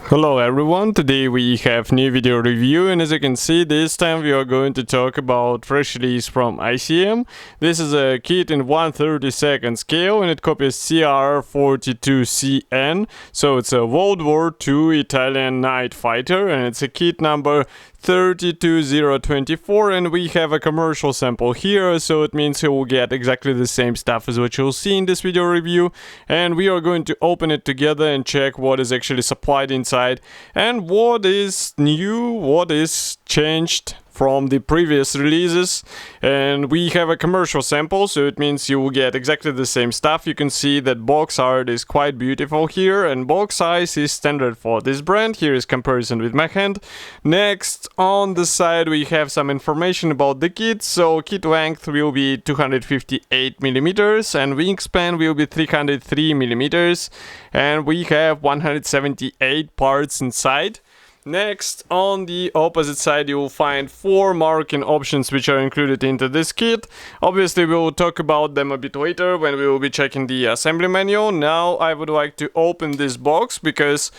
Hello everyone, today we have new video review, and as you can see, this time we are going to talk about fresh release from ICM. This is a kit in 1/32 scale and it copies CR.42 CN, so it's a World War II Italian night fighter and it's a kit number 32024, and we have a commercial sample here, so it means you will get exactly the same stuff as what you'll see in this video review, and we are going to open it together and check what is actually supplied inside and what is new, what is changed from the previous releases. And we have a commercial sample, so it means you will get exactly the same stuff. You can see that box art is quite beautiful here, and box size is standard for this brand. Here is comparison with my hand. Next, on the side we have some information about the kit. So kit length will be 258 millimeters and wingspan will be 303 millimeters, and we have 178 parts inside. Next, on the opposite side you will find 4 marking options which are included into this kit. Obviously we will talk about them a bit later when we will be checking the assembly manual. Now I would like to open this box because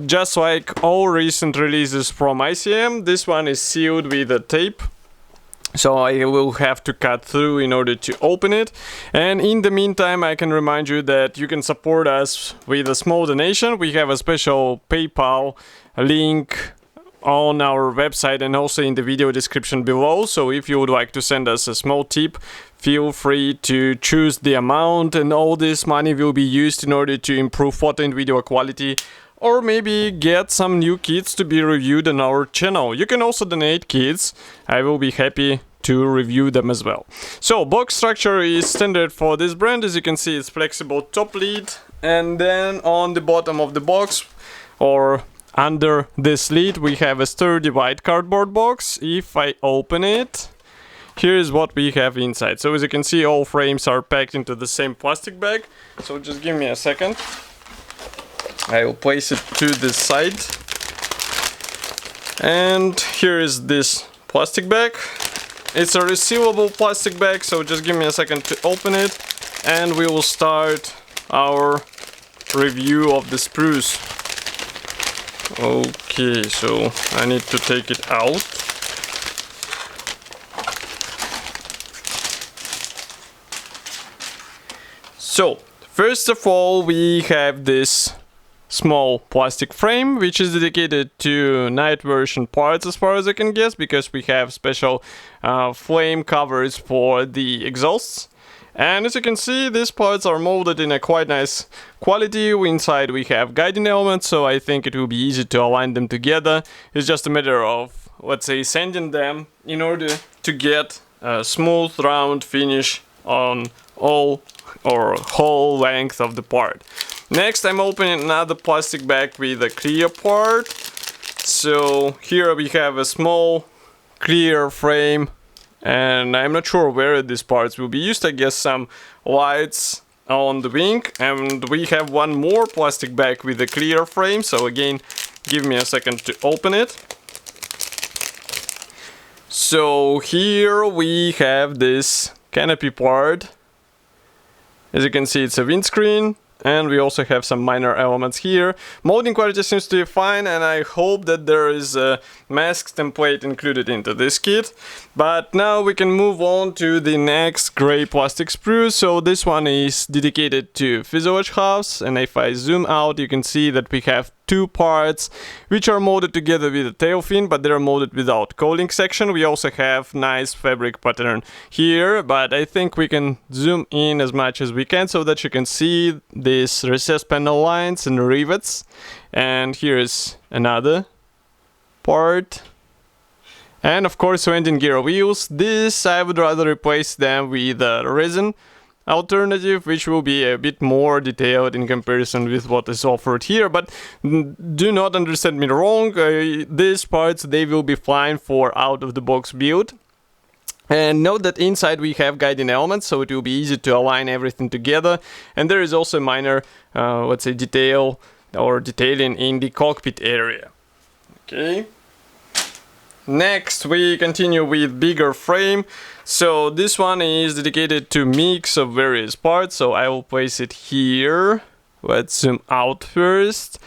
just like all recent releases from ICM, this one is sealed with a tape. So I will have to cut through in order to open it. And in the meantime, I can remind you that you can support us with a small donation. We have a special PayPal link on our website and also in the video description below. So if you would like to send us a small tip, feel free to choose the amount, and all this money will be used in order to improve photo and video quality, or maybe get some new kits to be reviewed on our channel. You can also donate kits. I will be happy to review them as well. So box structure is standard for this brand. As you can see, it's flexible top lid, and then on the bottom of the box or under this lid we have a sturdy white cardboard box. If I open it, here's what we have inside. So as you can see, all frames are packed into the same plastic bag. So just give me a second. I will place it to this side. And here is this plastic bag. It's a resealable plastic bag, so just give me a second to open it and we will start our review of the sprues. Okay, so I need to take it out. So, first of all, we have this small plastic frame which is dedicated to night version parts as far as I can guess, because we have special flame covers for the exhausts. And as you can see, these parts are molded in a quite nice quality. Inside we have guiding elements, so I think it will be easy to align them together. It's just a matter of, let's say, sanding them in order to get a smooth round finish on all or whole length of the part. Next, I'm opening another plastic bag with a clear part. So here we have a small clear frame, and I'm not sure where these parts will be used. I guess some lights on the wing. And we have one more plastic bag with a clear frame, so again, give me a second to open it. So here we have this canopy part. As you can see, it's a windscreen, and we also have some minor elements here. Molding quality seems to be fine, and I hope that there is a mask template included into this kit. But now we can move on to the next gray plastic sprue. So this one is dedicated to fuselage halves, and if I zoom out you can see that we have 2 parts which are molded together with a tail fin, but they are molded without cowling section. We also have nice fabric pattern here, but I think we can zoom in as much as we can so that you can see these recessed panel lines and rivets. And here is another part. And of course landing gear wheels. This I would rather replace them with a resin alternative, which will be a bit more detailed in comparison with what is offered here. But do not understand me wrong, these parts, they will be fine for out of the box build. And note that inside we have guiding elements, so it will be easy to align everything together. And there is also a minor, let's say, detail or detailing in the cockpit area. Okay. Next we continue with bigger frame. So this one is dedicated to mix of various parts, so I will place it here. Let's zoom out first.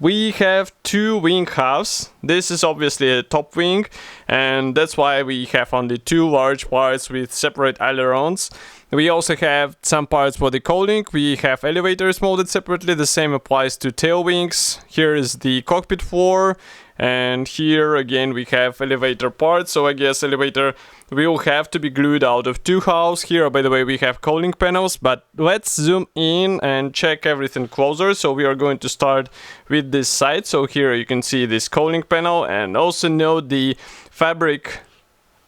we have two wing halves. This is obviously a top wing, and that's why we have only two large parts with separate ailerons. We also have some parts for the cowling. We have elevators molded separately. The same applies to tail wings. Here is the cockpit floor, and here again we have elevator parts. So I guess elevator will have to be glued out of two halves. Here, by the way, we have cowling panels, but let's zoom in and check everything closer. So we are going to start with this side. So here you can see this cowling panel, and also note the fabric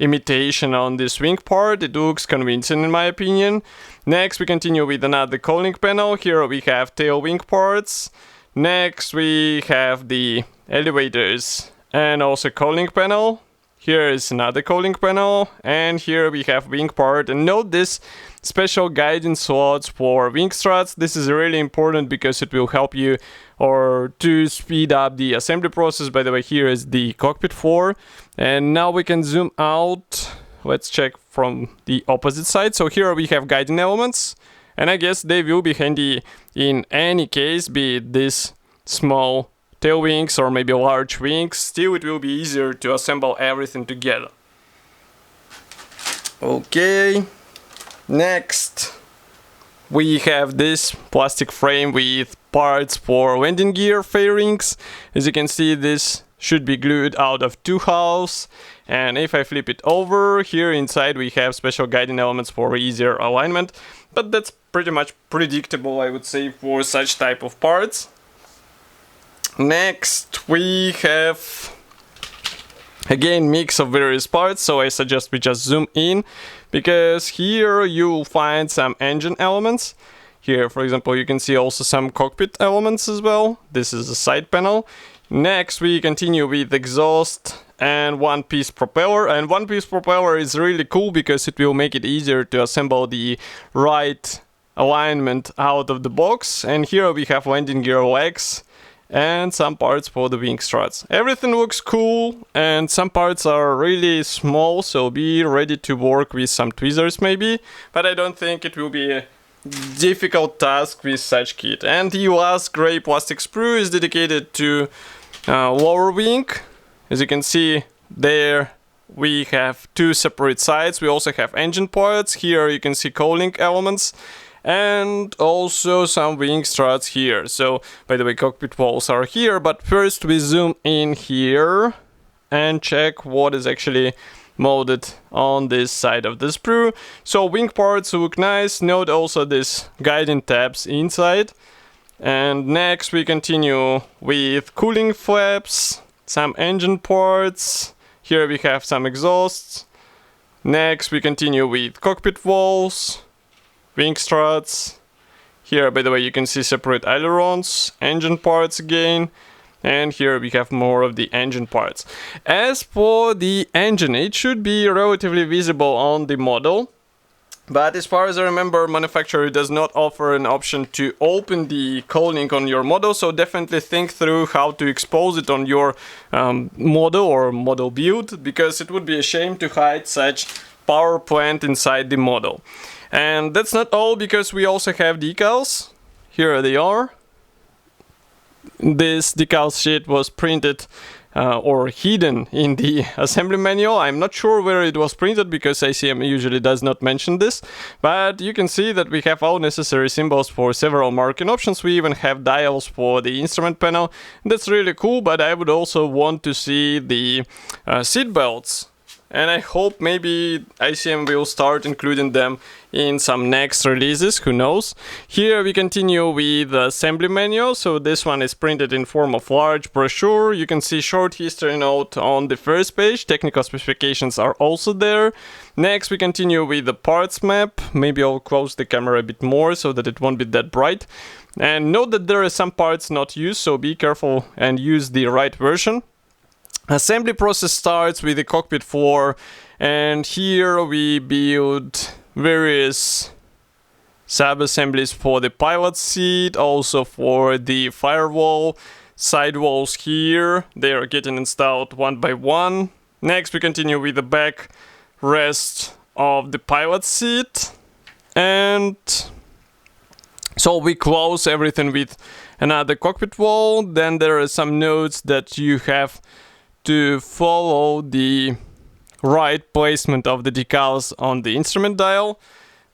imitation on this wing part. It looks convincing in my opinion. Next we continue with another cowling panel. Here we have tail wing parts. Next we have the elevators and also cowling panel. Here is another cowling panel, and here we have wing part. And note this special guiding slots for wing struts. This is really important because it will help you or to speed up the assembly process. By the way, here is the cockpit floor, and now we can zoom out. Let's check from the opposite side. So here we have guiding elements, and I guess they will be handy in any case, be it this small tail wings or maybe large wings. Still, it will be easier to assemble everything together. Okay, next we have this plastic frame with parts for landing gear fairings. As you can see, this should be glued out of two halves, and if I flip it over, here inside we have special guiding elements for easier alignment, but that's pretty much predictable, I would say, for such type of parts. Next we have again mix of various parts, so I suggest we just zoom in, because here you'll find some engine elements. Here, for example, you can see also some cockpit elements as well. This is a side panel. Next we continue with exhaust and one-piece propeller, and one-piece propeller is really cool because it will make it easier to assemble the right alignment out of the box. And here we have landing gear legs and some parts for the wing struts. Everything looks cool, and some parts are really small, so be ready to work with some tweezers maybe, but I don't think it will be a difficult task with such kit. And the last gray plastic sprue is dedicated to lower wing. As you can see there, we have two separate sides. We also have engine parts. Here you can see cowling elements, and also some wing struts here. So, by the way, cockpit walls are here, but first we zoom in here and check what is actually molded on this side of the sprue. So wing parts look nice. Note also this guiding tabs inside. And next we continue with cooling flaps, some engine parts. Here we have some exhausts. Next we continue with cockpit walls, wing struts. Here, by the way, you can see separate ailerons, engine parts again, and here we have more of the engine parts. As for the engine, it should be relatively visible on the model, but as far as I remember, manufacturer does not offer an option to open the cowling on your model, so definitely think through how to expose it on your model or model build, because it would be a shame to hide such power plant inside the model. And that's not all, because we also have decals. Here they are. This decal sheet was printed or hidden in the assembly manual. I'm not sure where it was printed because ICM usually does not mention this, but you can see that we have all necessary symbols for several marking options. We even have dials for the instrument panel. That's really cool, but I would also want to see the seat belts. And I hope maybe ICM will start including them in some next releases, who knows. Here we continue with the assembly manual. So this one is printed in form of large brochure. You can see short history note on the first page. Technical specifications are also there. Next we continue with the parts map. Maybe I'll close the camera a bit more so that it won't be that bright. And note that there are some parts not used, so be careful and use the right version. Assembly process starts with the cockpit floor, and here we build various sub-assemblies for the pilot seat, also for the firewall, sidewalls here. They are getting installed one by one. Next we continue with the back rest of the pilot seat, and So we close everything with another cockpit wall. Then there are some notes that you have to follow the right placement of the decals on the instrument dial.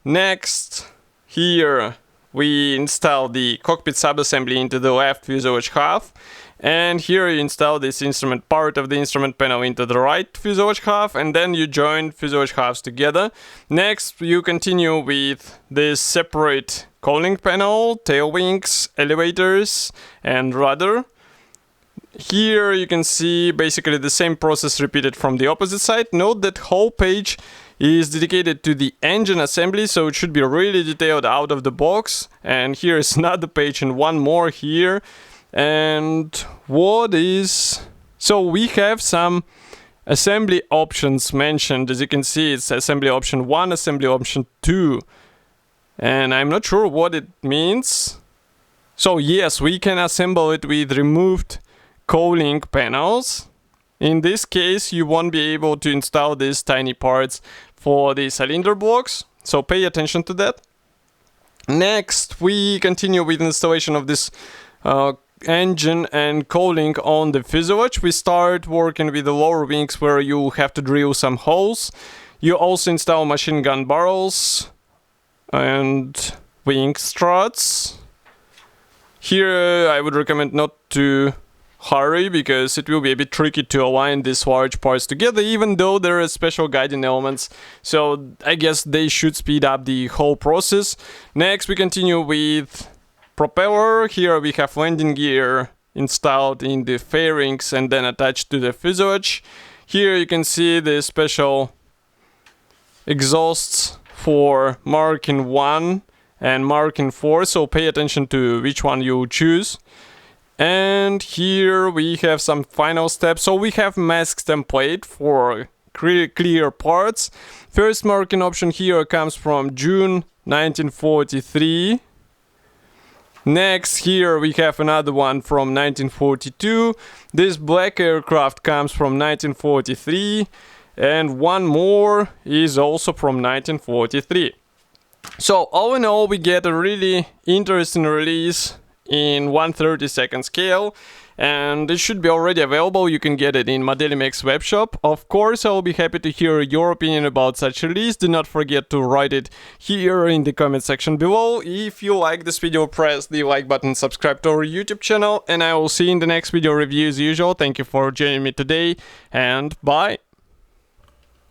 Next, here we install the cockpit sub assembly into the left fuselage half, and here you install this instrument part of the instrument panel into the right fuselage half, and then you join fuselage halves together. Next, you continue with this separate cooling panel, tail wings, elevators, and rudder. Here you can see basically the same process repeated from the opposite side. Note that whole page is dedicated to the engine assembly, so it should be really detailed out of the box. And here is another page and one more here. And so we have some assembly options mentioned. As you can see, it's assembly option 1, assembly option 2. And I'm not sure what it means. So yes, we can assemble it with removed cooling panels. In this case, you won't be able to install these tiny parts for the cylinder blocks, so pay attention to that. Next, we continue with installation of this engine and cooling on the fuselage. We start working with the lower wings where you have to drill some holes. You also install machine gun barrels and wing struts. Here I would recommend not to hurry because it will be a bit tricky to align these large parts together, even though there are special guiding elements, so I guess they should speed up the whole process. Next we continue with propeller. Here we have landing gear installed in the fairings and then attached to the fuselage. Here you can see the special exhausts for marking 1 and marking 4, so pay attention to which one you choose. And here we have some final steps. So we have mask template for clear parts. First marking option here comes from June 1943. Next, here we have another one from 1942. This black aircraft comes from 1943. And one more is also from 1943. So all in all, we get a really interesting release in 1/32 scale, and it should be already available. You can get it in Modelimex webshop. Of course, I will be happy to hear your opinion about such a release. Do not forget to write it here in the comment section below. If you like this video, press the like button, subscribe to our YouTube channel, and I will see you in the next video review as usual. Thank you for joining me today, and bye!